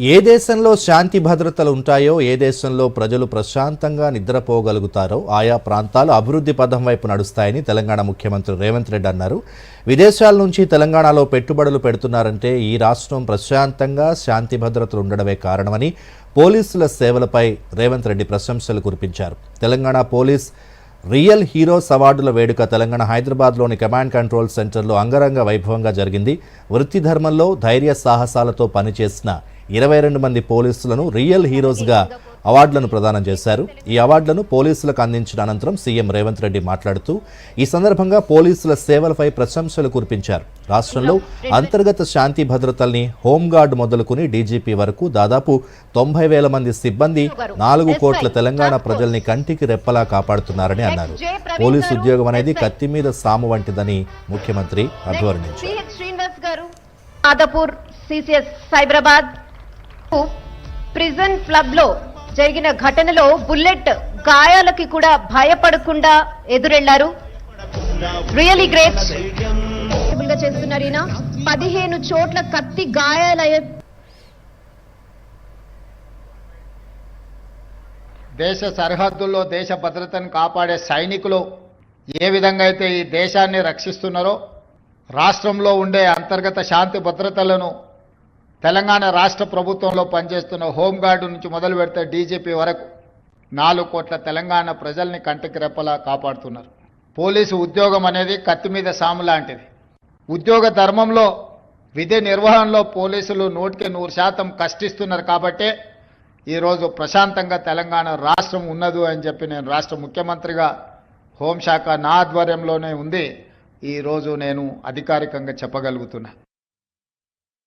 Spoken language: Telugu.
ఏ దేశంలో శాంతి భద్రతలు ఉంటాయో, ఏ దేశంలో ప్రజలు ప్రశాంతంగా నిద్రపోగలుగుతారో ఆయా ప్రాంతాలు అభివృద్ధి పథం వైపు నడుస్తాయని తెలంగాణ ముఖ్యమంత్రి రేవంత్ రెడ్డి అన్నారు. విదేశాల నుంచి తెలంగాణలో పెట్టుబడులు పెడుతున్నారంటే ఈ రాష్ట్రం ప్రశాంతంగా శాంతి భద్రతలు ఉండడమే కారణమని పోలీసుల సేవలపై రేవంత్ రెడ్డి ప్రశంసలు కురిపించారు. తెలంగాణ పోలీస్ రియల్ హీరోస్ అవార్డుల వేడుక తెలంగాణ హైదరాబాద్లోని కమాండ్ కంట్రోల్ సెంటర్లో అంగరంగ వైభవంగా జరిగింది. వృత్తి ధర్మంలో ధైర్య సాహసాలతో పనిచేసిన 22 మంది పోలీసులను రియల్ హీరోస్గా అవార్డులను ప్రదానం చేశారు. ఈ అవార్డులను పోలీసులకు అందించిన అనంతరం సీఎం రేవంత్ రెడ్డి మాట్లాడుతూ ఈ సందర్భంగా పోలీసుల సేవలపై ప్రశంసలు కురిపించారు. రాష్ట్రంలో అంతర్గత శాంతి భద్రతల్ని హోంగార్డ్ మొదలుకుని డీజీపీ వరకు దాదాపు 90,000 మంది సిబ్బంది 4 కోట్ల తెలంగాణ ప్రజల్ని కంటికి రెప్పలా కాపాడుతున్నారని అన్నారు. పోలీసు ఉద్యోగం అనేది కత్తి మీద సాము వంటిదని ముఖ్యమంత్రి అభివర్ణించారు. ప్రిజన్ క్లబ్ లో జరిగిన ఘటనలో బుల్లెట్ గాయాలకి కూడా భయపడకుండా ఎదురెళ్లారు. రియలీ గ్రేట్ గా చేస్తున్నారు ఈయన. 15 చోట్ల కత్తి గాయాలయ్యే. దేశ సరిహద్దుల్లో దేశ భద్రతను కాపాడే సైనికులు ఏ విధంగా అయితే ఈ దేశాన్ని రక్షిస్తున్నారో, రాష్ట్రంలో ఉండే అంతర్గత శాంతి భద్రతలను తెలంగాణ రాష్ట్ర ప్రభుత్వంలో పనిచేస్తున్న హోంగార్డు నుంచి మొదలు పెడితే డీజీపీ వరకు 4 కోట్ల తెలంగాణ ప్రజల్ని కంటికి రెప్పలా కాపాడుతున్నారు. పోలీసు ఉద్యోగం అనేది కత్తి మీద సాము లాంటిది. ఉద్యోగ ధర్మంలో విధి నిర్వహణలో పోలీసులు 100% కష్టిస్తున్నారు. కాబట్టే ఈరోజు ప్రశాంతంగా తెలంగాణ రాష్ట్రం ఉన్నదు అని చెప్పి నేను రాష్ట్ర ముఖ్యమంత్రిగా హోంశాఖ నా ఆధ్వర్యంలోనే ఉంది ఈరోజు నేను అధికారికంగా చెప్పగలుగుతున్నా.